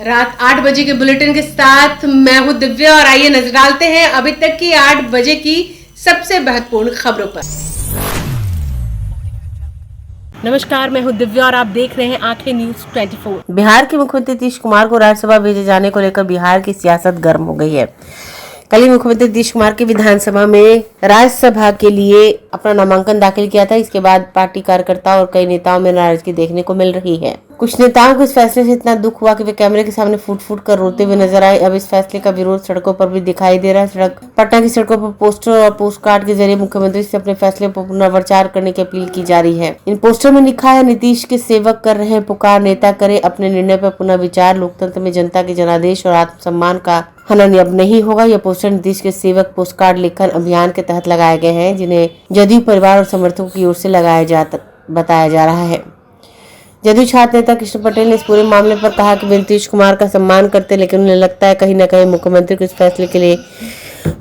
रात 8 बजे के बुलेटिन के साथ मैं हूं दिव्या और आइए नजर डालते हैं अभी तक की 8 बजे की सबसे महत्वपूर्ण खबरों पर। नमस्कार, मैं हूं दिव्या और आप देख रहे हैं आंखें न्यूज 24। बिहार के मुख्यमंत्री नीतीश कुमार को राज्यसभा भेजे जाने को लेकर बिहार की सियासत गर्म हो गई है। कल ही मुख्यमंत्री नीतीश कुमार के विधानसभा में राज्यसभा के लिए अपना नामांकन दाखिल किया था। इसके बाद पार्टी कार्यकर्ताओं और कई नेताओं में नाराजगी देखने को मिल रही है। कुछ नेताओं को इस फैसले से इतना दुख हुआ कि वे कैमरे के सामने फूट फूट कर रोते हुए नजर आए। अब इस फैसले का विरोध सड़कों पर भी दिखाई दे रहा है। पटना की सड़कों पर पोस्टर और पोस्ट कार्ड के जरिए मुख्यमंत्री से अपने फैसले पर पुनर्विचार करने की अपील की जा रही है। इन पोस्टर में लिखा है, नीतीश के सेवक कर रहे हैं पुकार, नेता करे अपने निर्णय पर पुनर्विचार, लोकतंत्र में जनता के जनादेश और आत्मसम्मान का हनन अब नहीं होगा। यह पोस्टर नीतीश के सेवक पोस्ट कार्ड लेखन अभियान के तहत लगाए गए हैं, जिन्हें जदयू परिवार और समर्थकों की ओर से बताया जा रहा है। जदयू छात्र नेता कृष्ण पटेल ने इस पूरे मामले पर कहा कि वे नीतीश कुमार का सम्मान करते, लेकिन उन्हें लगता है कहीं न कहीं मुख्यमंत्री को इस फैसले के लिए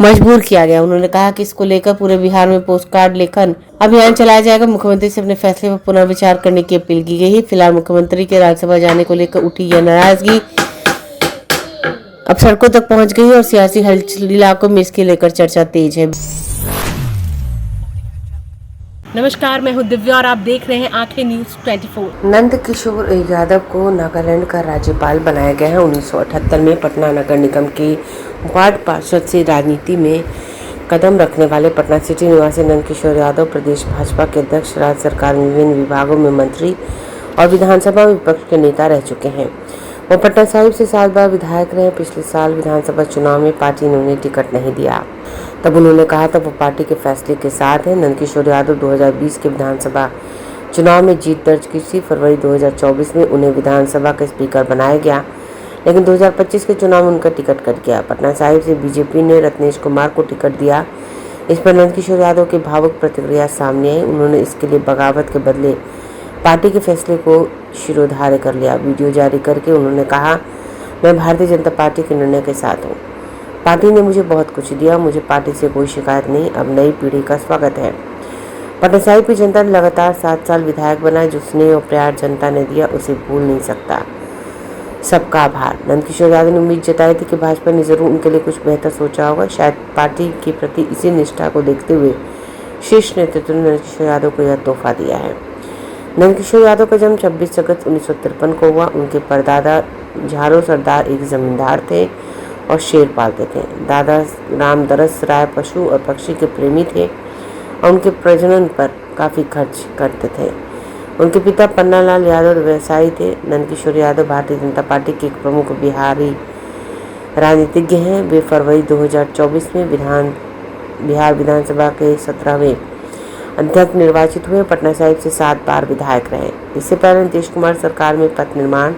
मजबूर किया गया। उन्होंने कहा कि इसको लेकर पूरे बिहार में पोस्ट कार्ड लेखन अभियान चलाया जाएगा। मुख्यमंत्री से अपने फैसले पर पुनर्विचार करने की अपील की गई है। फिलहाल मुख्यमंत्री के राज्यसभा जाने को लेकर उठी यह नाराजगी अब सड़कों तक पहुंच गई है और सियासी हलचल इलाकों में इसके लेकर चर्चा तेज है। नमस्कार, मैं हूं दिव्या और आप देख रहे हैं आंखें न्यूज 24। नंद किशोर यादव को नागालैंड का राज्यपाल बनाया गया है। 1978 में पटना नगर निगम के वार्ड पार्षद से राजनीति में कदम रखने वाले पटना सिटी निवासी नंद किशोर यादव प्रदेश भाजपा के अध्यक्ष, राज्य सरकार में विभिन्न विभागों में मंत्री और विधानसभा विपक्ष के नेता रह चुके हैं। वो पटना साहिब से 7 बार विधायक रहे। पिछले साल विधानसभा चुनाव में पार्टी ने उन्हें टिकट नहीं दिया, तब उन्होंने कहा था वो पार्टी के फैसले के साथ है। नंद किशोर यादव 2020 के विधानसभा चुनाव में जीत दर्ज की थी। फरवरी 2024 में उन्हें विधानसभा का स्पीकर बनाया गया, लेकिन 2025 के चुनाव में उनका टिकट कट गया। पटना साहिब से बीजेपी ने रत्नेश कुमार को टिकट दिया। इस पर नंद किशोर यादव की भावुक प्रतिक्रिया सामने आई। उन्होंने इसके लिए बगावत के बदले पार्टी के फैसले को शिरोधार्य कर लिया। वीडियो जारी करके उन्होंने कहा, मैं भारतीय जनता पार्टी के निर्णय के साथ हूँ। पार्टी ने मुझे बहुत कुछ दिया, मुझे पार्टी से कोई शिकायत नहीं। अब नई पीढ़ी का स्वागत है। पटना साहिब की जनता ने लगातार 7 साल विधायक बनाए। जो स्नेह और प्यार जनता ने दिया उसे भूल नहीं सकता। सबका आभार। नंद किशोर यादव ने उम्मीद जताई थी कि भाजपा ने जरूर उनके लिए कुछ बेहतर सोचा होगा। शायद पार्टी के प्रति इसी निष्ठा को देखते हुए शीर्ष नेतृत्व ने नंद किशोर यादव को यह तोहफा दिया है। नंद किशोर यादव का जन्म 26 अगस्त 1953 को हुआ। उनके परदादा झारो सरदार एक जमींदार थे और शेर पालते थे। दादा रामदरस राय पशु और पक्षी के प्रेमी थे और उनके प्रजनन पर काफ़ी खर्च करते थे। उनके पिता पन्नालाल यादव व्यवसायी थे। नंद किशोर यादव भारतीय जनता पार्टी के एक प्रमुख बिहारी राजनीतिज्ञ हैं। वे फरवरी 2024 में बिहार विधानसभा के 17वें अध्यक्ष निर्वाचित हुए। पटना साहिब से 7 बार विधायक रहे। इससे पहले नीतीश कुमार सरकार में पथ निर्माण,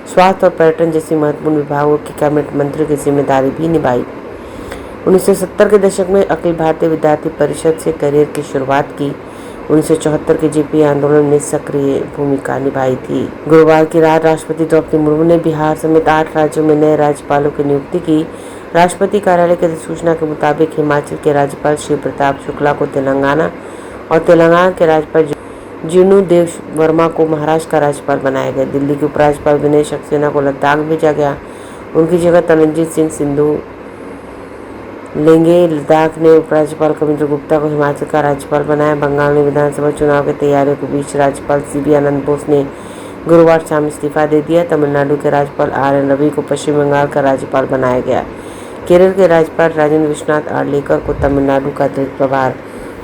स्वास्थ्य और पर्यटन जैसे महत्वपूर्ण विभागों की कैबिनेट मंत्री की जिम्मेदारी भी निभाई। 1970 के दशक में अखिल भारतीय विद्यार्थी परिषद से करियर की शुरुआत की। 1974 के जेपी आंदोलन में सक्रिय भूमिका निभाई थी। गुरुवार की रात राष्ट्रपति द्रौपदी मुर्मू ने बिहार समेत 8 राज्यों में नए राज्यपालों की नियुक्ति की। राष्ट्रपति कार्यालय की अधिसूचना के मुताबिक हिमाचल के राज्यपाल शिव प्रताप शुक्ला को तेलंगाना और तेलंगाना के राज्यपाल जीनू देव वर्मा को महाराष्ट्र का राज्यपाल बनाया गया। दिल्ली के उपराज्यपाल विनय सक्सेना को लद्दाख भेजा गया। उनकी जगह तरणजीत सिंह सिंधु लेंगे। लद्दाख ने उपराज्यपाल कविंद्र गुप्ता को हिमाचल का राज्यपाल बनाया। बंगाल में विधानसभा चुनाव की तैयारियों के बीच राज्यपाल सीबी आनंद बोस ने गुरुवार शाम इस्तीफा दे दिया। तमिलनाडु के राज्यपाल आर.एन. रवि को पश्चिम बंगाल का राज्यपाल बनाया गया। केरल के राज्यपाल राजेंद्र विश्वनाथ आर्लेकर को तमिलनाडु का अतिरिक्त प्रभार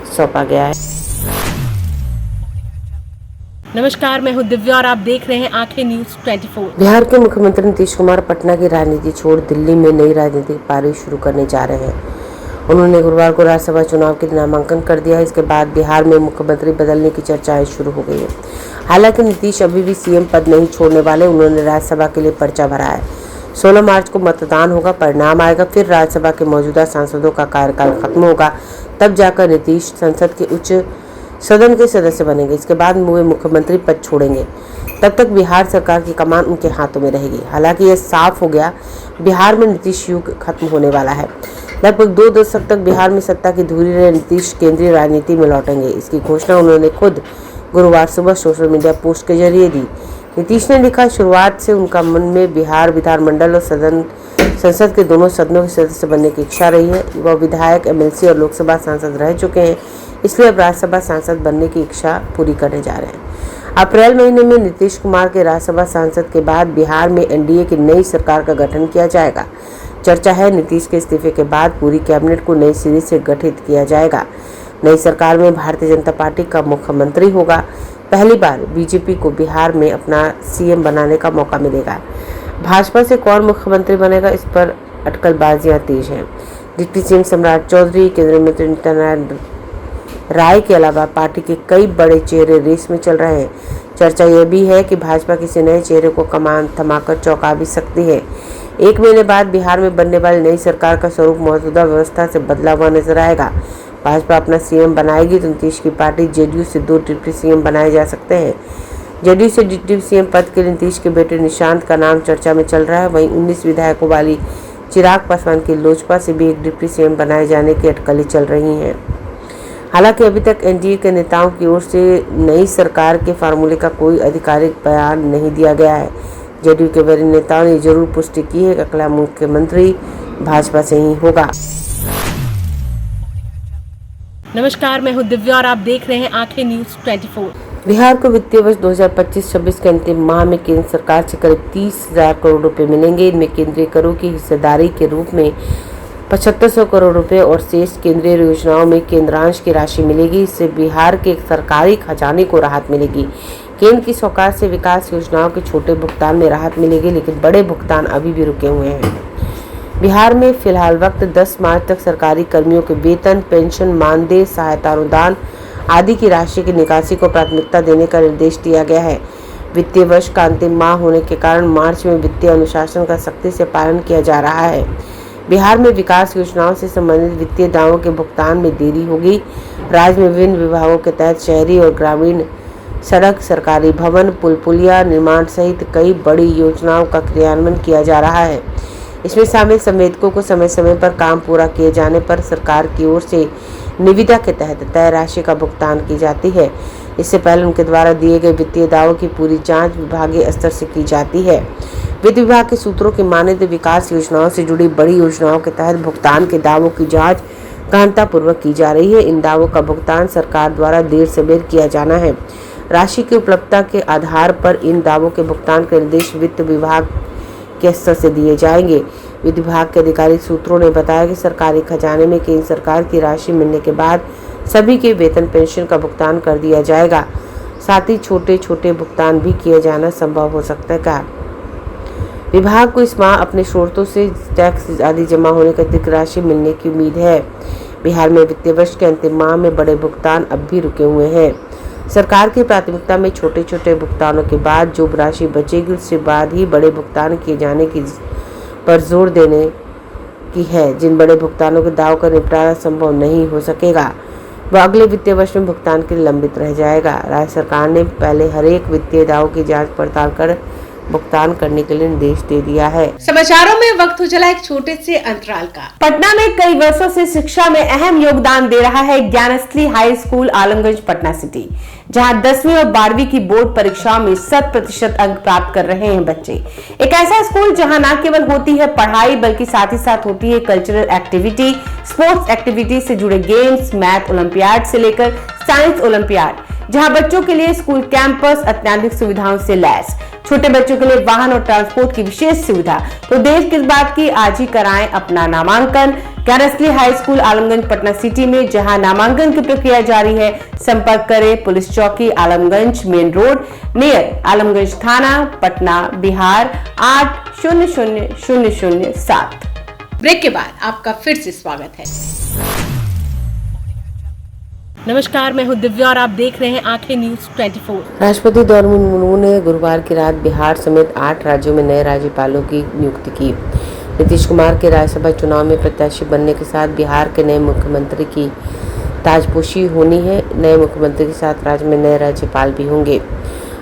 सौंपा गया है। नमस्कार, मैं हूं दिव्या और आप देख रहे हैं आंखें न्यूज 24। बिहार के मुख्यमंत्री नीतीश कुमार पटना की राजनीति छोड़ दिल्ली में नई राजनीतिक पारी शुरू करने जा रहे हैं। उन्होंने गुरुवार को राज्यसभा चुनाव के लिए नामांकन कर दिया। इसके बाद बिहार में मुख्यमंत्री बदलने की चर्चाएं शुरू हो गई है। हालांकि नीतीश अभी भी सीएम पद नहीं छोड़ने वाले। उन्होंने राज्यसभा के लिए पर्चा भरा है। 16 मार्च को मतदान होगा, परिणाम आएगा, फिर राज्यसभा के मौजूदा सांसदों का कार्यकाल खत्म होगा, तब जाकर नीतीश संसद के उच्च सदन के सदस्य बनेंगे। इसके बाद वे मुख्यमंत्री पद छोड़ेंगे। तब तक बिहार सरकार की कमान उनके हाथों में रहेगी। हालांकि यह साफ हो गया, बिहार में नीतीश युग खत्म होने वाला है। लगभग 2 दशक तक बिहार में सत्ता की धुरी रहे नीतीश केंद्रीय राजनीति में लौटेंगे। इसकी घोषणा उन्होंने खुद गुरुवार सुबह सोशल मीडिया पोस्ट के जरिए दी। नीतीश ने लिखा, शुरुआत से उनका मन में बिहार विधानमंडल और संसद के दोनों सदनों के सदस्य बनने की इच्छा रही है। वह विधायक, एमएलसी और लोकसभा सांसद रह चुके हैं, इसलिए अब राज्यसभा सांसद बनने की इच्छा पूरी करने जा रहे हैं। अप्रैल महीने में नीतीश कुमार के राज्यसभा सांसद के बाद बिहार में एनडीए की नई सरकार का गठन किया जाएगा। चर्चा है, नीतीश के इस्तीफे के बाद पूरी कैबिनेट को नई सिरे से गठित किया जाएगा। नई सरकार में भारतीय जनता पार्टी का मुख्यमंत्री होगा। पहली बार बीजेपी को बिहार में अपना सीएम बनाने का मौका मिलेगा। भाजपा से कौन मुख्यमंत्री बनेगा, इस पर अटकलबाजियां तेज हैं। डिप्टी सीएम सम्राट चौधरी, केंद्रीय मंत्री नित्यानंद राय के अलावा पार्टी के कई बड़े चेहरे रेस में चल रहे हैं। चर्चा यह भी है कि भाजपा किसी नए चेहरे को कमान थमाकर चौंका भी सकती है। 1 महीने बाद बिहार में बनने वाली नई सरकार का स्वरूप मौजूदा व्यवस्था से बदला हुआ नजर आएगा। भाजपा अपना सीएम बनाएगी तो नीतीश की पार्टी जेडीयू से 2 डिप्टी सीएम बनाए जा सकते हैं। जेडीयू से डिप्टी सीएम पद के लिए नीतीश के बेटे निशांत का नाम चर्चा में चल रहा है। वहीं 19 विधायकों वाली चिराग पासवान की लोजपा से भी एक डिप्टी सीएम बनाए जाने की अटकलें चल रही हैं। हालांकि अभी तक एनडीए के नेताओं की ओर से नई सरकार के फार्मूले का कोई आधिकारिक बयान नहीं दिया गया है। जेडीयू के वरिष्ठ नेताओं ने जरूर पुष्टि की है कि अगला मुख्यमंत्री भाजपा से ही होगा। नमस्कार, मैं हूं दिव्या और आप देख रहे हैं आंखें न्यूज 24। बिहार को वित्तीय वर्ष 2025-26 के अंतिम माह में केंद्र सरकार से करीब 30,000 करोड़ रुपए मिलेंगे। इनमें केंद्रीय करों की हिस्सेदारी के रूप में 7500 करोड़ रुपए और शेष केंद्रीय योजनाओं में केंद्रांश की राशि मिलेगी। इससे बिहार के सरकारी खजाने को राहत मिलेगी। केंद्र की सौगात से विकास योजनाओं के छोटे भुगतान में राहत मिलेगी, लेकिन बड़े भुगतान अभी भी रुके हुए हैं। बिहार में फिलहाल वक्त 10 मार्च तक सरकारी कर्मियों के वेतन, पेंशन, मानदेय, सहायता अनुदान आदि की राशि की निकासी को प्राथमिकता देने का निर्देश दिया गया है। वित्तीय वर्ष का अंतिम माह होने के कारण मार्च में वित्तीय अनुशासन का सख्ती से पालन किया जा रहा है। बिहार में विकास योजनाओं से संबंधित वित्तीय दावों के भुगतान में देरी होगी। राज्य में विभिन्न विभागों के तहत शहरी और ग्रामीण सड़क, सरकारी भवन, पुल पुलिया निर्माण सहित कई बड़ी योजनाओं का क्रियान्वयन किया जा रहा है। इसमें शामिल संवेदकों को समय समय पर काम पूरा किए जाने पर सरकार की ओर से निविदा के तहत तय राशि का भुगतान की जाती है। इससे पहले उनके द्वारा दिए गए वित्तीय दावों की पूरी जांच विभागीय स्तर से की जाती है। वित्त विभाग के सूत्रों की माने तो विकास योजनाओं से जुड़ी बड़ी योजनाओं के तहत भुगतान के दावों की जांच गहनतापूर्वक की जा रही है। इन दावों का भुगतान सरकार द्वारा देर सवेर किया जाना है। राशि की उपलब्धता के आधार पर इन दावों के भुगतान के निर्देश वित्त विभाग के स्तर से दिए जाएंगे। वित्त विभाग के अधिकारिक सूत्रों ने बताया कि सरकारी खजाने में केंद्र सरकार की राशि मिलने के बाद सभी के वेतन, पेंशन का भुगतान कर दिया जाएगा। साथ ही छोटे छोटे भुगतान भी किए जाना संभव हो सकता है। विभाग को इस माह अपने स्रोतों से टैक्स आदि जमा होने की अतिरिक्त राशि मिलने की उम्मीद है। बिहार में वित्तीय वर्ष के अंतिम माह में बड़े भुगतान अब भी रुके हुए हैं। सरकार की प्राथमिकता में छोटे छोटे भुगतानों के बाद जो राशि बचेगी उसके बाद ही बड़े भुगतान किए जाने की पर जोर देने की है। जिन बड़े भुगतानों के दाव का निपटारा संभव नहीं हो सकेगा वह अगले वित्तीय वर्ष में भुगतान के लिए लंबित रह जाएगा। राज्य सरकार ने पहले हर एक वित्तीय दाव की जांच पड़ताल कर भुगतान करने के लिए निर्देश दे दिया है। समाचारों में वक्त हो चला एक छोटे से अंतराल का। पटना में कई वर्षों से शिक्षा में अहम योगदान दे रहा है Gyansthali high school Alamganj Patna city, जहां 10वीं और 12वीं की बोर्ड परीक्षाओं में 100% अंक प्राप्त कर रहे हैं बच्चे। एक ऐसा स्कूल जहां न केवल होती है पढ़ाई बल्कि साथ ही साथ होती है कल्चरल एक्टिविटी, स्पोर्ट्स एक्टिविटी से जुड़े गेम्स, मैथ ओलंपियाड से लेकर साइंस ओलंपियाड, जहां बच्चों के लिए स्कूल कैंपस अत्याधुनिक सुविधाओं से लैस, छोटे बच्चों के लिए वाहन और ट्रांसपोर्ट की विशेष सुविधा। तो देर किस बात की, आज ही कराएं अपना नामांकन Gyansthali high school Alamganj Patna city में, जहां नामांकन की प्रक्रिया जारी है। संपर्क करें पुलिस चौकी Alamganj main road near Alamganj थाना पटना बिहार 800007। ब्रेक के बाद आपका फिर से स्वागत है। नमस्कार, मैं हूं दिव्या और आप देख रहे हैं आंखें न्यूज 24। राष्ट्रपति द्रौपदी मुर्मू ने गुरुवार की रात बिहार समेत 8 राज्यों में नए राज्यपालों की नियुक्ति की। नीतीश कुमार के राज्यसभा चुनाव में प्रत्याशी बनने के साथ बिहार के नए मुख्यमंत्री की ताजपोशी होनी है। नए मुख्यमंत्री के साथ राज्य में नए राज्यपाल भी होंगे।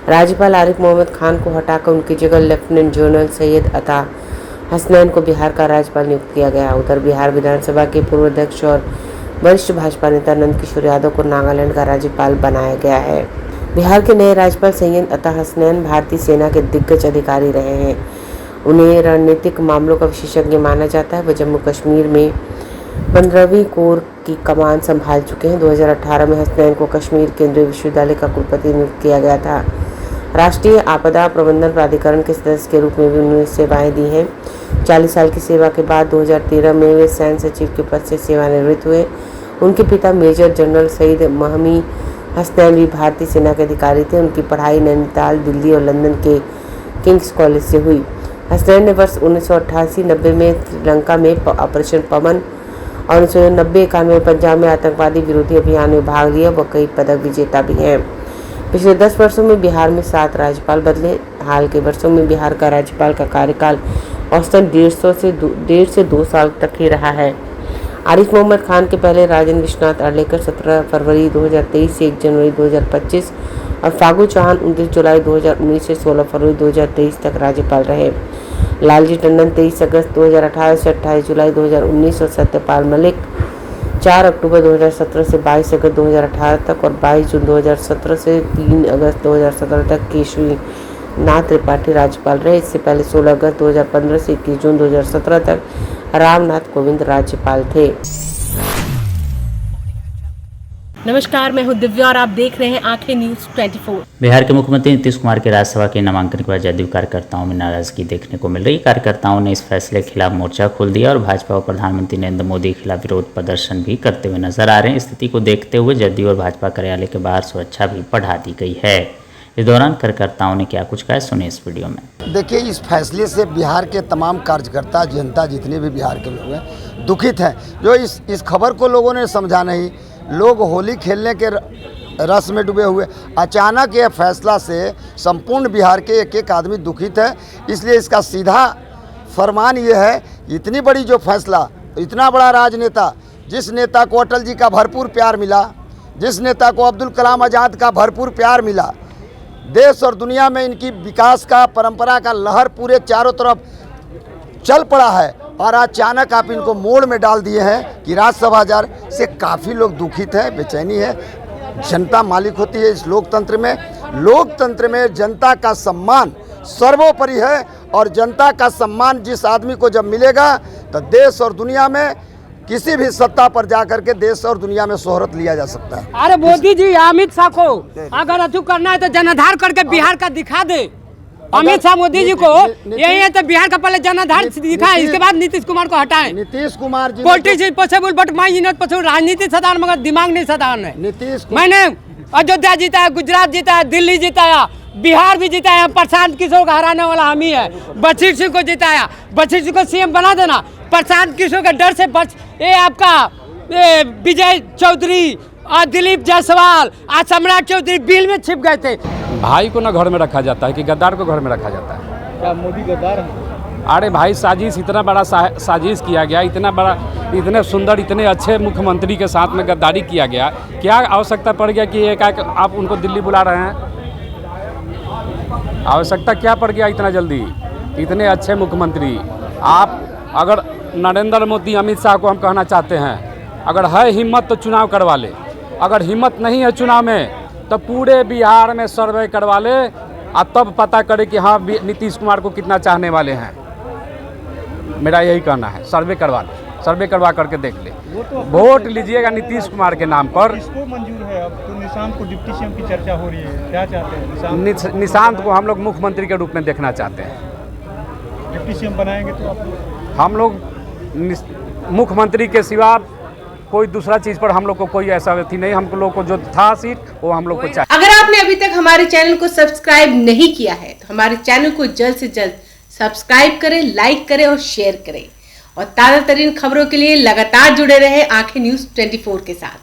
राज्यपाल आरिफ मोहम्मद खान को हटाकर उनकी जगह लेफ्टिनेंट जनरल सैयद अता हसनैन को बिहार का राज्यपाल नियुक्त किया गया। उधर बिहार विधानसभा के पूर्व अध्यक्ष और वरिष्ठ भाजपा नेता नंदकिशोर यादव को नागालैंड का राज्यपाल बनाया गया है। बिहार के नए राज्यपाल सैयद अता हसनैन भारतीय सेना के दिग्गज अधिकारी रहे हैं। उन्हें रणनीतिक मामलों का विशेषज्ञ माना जाता है। वह जम्मू कश्मीर में 15वीं कोर की कमान संभाल चुके हैं। 2018 में हसनैन को कश्मीर केंद्रीय विश्वविद्यालय का कुलपति नियुक्त किया गया था। राष्ट्रीय आपदा प्रबंधन प्राधिकरण के सदस्य के रूप में भी उन्होंने सेवाएं दी हैं। 40 साल की सेवा के बाद 2013 में वे सैन्य सचिव के पद से सेवानिवृत्त हुए। उनके पिता मेजर जनरल सईद महमी हसनैन भी भारतीय सेना के अधिकारी थे। उनकी पढ़ाई नैनीताल, दिल्ली और लंदन के किंग्स कॉलेज से हुई। हसनैन ने वर्ष 1988-90 में श्रीलंका में ऑपरेशन पवन और 1990-91 में पंजाब में आतंकवादी विरोधी अभियान में भाग लिया। वह कई पदक विजेता भी हैं। पिछले 10 वर्षों में बिहार में 7 राज्यपाल बदले। हाल के वर्षों में बिहार का राज्यपाल का कार्यकाल औसतन 1.5 से 2 साल तक ही रहा है। आरिफ मोहम्मद खान के पहले राजेंद्र विश्वनाथ अर्लेकर 17 फरवरी 2023 से 1 जनवरी 2025 और फागू चौहान 29 जुलाई 2019 से 16 फरवरी 2023 तक राज्यपाल रहे। लालजी टंडन 23 अगस्त 2018 से 28 जुलाई 2019 और सत्यपाल मलिक 4 अक्टूबर 2017 से 22 अगस्त 2018 तक और 22 जून 2017 से 3 अगस्त 2017 तक केशवी नाथ त्रिपाठी राज्यपाल रहे। इससे पहले 16 अगस्त 2015 से 21 जून 2017 तक रामनाथ कोविंद राज्यपाल थे। नमस्कार, मैं हूं दिव्या और आप देख रहे हैं आंखें न्यूज 24। बिहार के मुख्यमंत्री नीतीश कुमार के राज्यसभा के नामांकन के बाद जदयू कार्यकर्ताओं में नाराजगी देखने को मिल रही। कार्यकर्ताओं ने इस फैसले के खिलाफ मोर्चा खोल दिया और भाजपा और प्रधानमंत्री नरेंद्र मोदी के खिलाफ विरोध प्रदर्शन भी करते हुए नजर आ रहे हैं। स्थिति को देखते हुए जदयू और भाजपा कार्यालय के बाहर सुरक्षा भी बढ़ा दी गई है। इस दौरान कार्यकर्ताओं ने क्या कुछ कहा, सुनिए इस वीडियो में। देखिए, इस फैसले से बिहार के तमाम कार्यकर्ता, जनता, जितने भी बिहार के लोग हैं दुखित हैं। जो इस खबर को लोगों ने समझा नहीं। लोग होली खेलने के रस में डूबे हुए। अचानक यह फैसला से संपूर्ण बिहार के एक एक आदमी दुखित है। इसलिए इसका सीधा फरमान ये है, इतनी बड़ी जो फैसला, इतना बड़ा राजनेता, जिस नेता को अटल जी का भरपूर प्यार मिला, जिस नेता को अब्दुल कलाम आज़ाद का भरपूर प्यार मिला, देश और दुनिया में इनकी विकास का, परंपरा का लहर पूरे चारों तरफ चल पड़ा है और अचानक आप इनको मोड़ में डाल दिए हैं कि राज्यसभा हजार से काफ़ी लोग दुखित हैं, बेचैनी है। जनता मालिक होती है इस लोकतंत्र में। लोकतंत्र में जनता का सम्मान सर्वोपरि है और जनता का सम्मान जिस आदमी को जब मिलेगा तो देश और दुनिया में किसी भी सत्ता पर जाकर के देश और दुनिया में शोहरत लिया जा सकता है। अरे मोदी जी, अमित शाह को अगर अचूक करना है तो जनाधार करके बिहार का दिखा दे। अमित शाह मोदी जी को यही है तो बिहार का पहले जनाधार दिखाए, इसके बाद नीतीश कुमार को हटाएं। Nitish Kumar ji politics is possible but my is not possible. राजनीति साधारण मगर दिमाग नहीं साधारण है। मैंने अयोध्या जीता है, गुजरात जीता है, दिल्ली जिताया, बिहार भी जिताया। प्रशांत किशोर को हराने वाला हम ही है। बशीर सिंह को जिताया, बशीर सिंह को सीएम बना देना। प्रशांत किशोर के डर से बच ये आपका विजय चौधरी और दिलीप जायसवाल और सम्राट चौधरी बिल में छिप गए थे। भाई को ना घर में रखा जाता है कि गद्दार को घर में रखा जाता है। क्या मोदी गद्दार है? अरे भाई, साजिश, इतना बड़ा साजिश किया गया, इतना बड़ा, इतने सुंदर, इतने अच्छे मुख्यमंत्री के साथ में गद्दारी किया गया। क्या आवश्यकता पड़ गया कि एक आप उनको दिल्ली बुला रहे हैं? आवश्यकता क्या पड़ गया इतना जल्दी? इतने अच्छे मुख्यमंत्री आप, अगर नरेंद्र मोदी, अमित शाह को हम कहना चाहते हैं, अगर है हिम्मत तो चुनाव करवा ले। अगर हिम्मत नहीं है चुनाव में तो पूरे बिहार में सर्वे करवा ले और तब पता करे कि हाँ नीतीश कुमार को कितना चाहने वाले हैं। मेरा यही कहना है, सर्वे करवा ले, सर्वे करवा करके देख ले। वोट लीजिएगा नीतीश कुमार के नाम पर। किसको मंजूर है? अब तो निशांत को डिप्टी सीएम की चर्चा हो रही है, क्या चाहते हैं? निशांत को हम लोग मुख्यमंत्री के रूप में देखना चाहते हैं। डिप्टी सीएम बनाएंगे तो आप? हम लोग मुख्यमंत्री के सिवा कोई दूसरा चीज पर हम लोग को कोई ऐसा व्यक्ति नहीं। हम लोग को जो था सीट वो हम लोग को चाहिए। अगर आपने अभी तक हमारे चैनल को सब्सक्राइब नहीं किया है तो हमारे चैनल को जल्द से जल्द सब्सक्राइब करें, लाइक करें और शेयर करें और ताजा तरीन खबरों के लिए लगातार जुड़े रहे आंखें न्यूज 24 के साथ।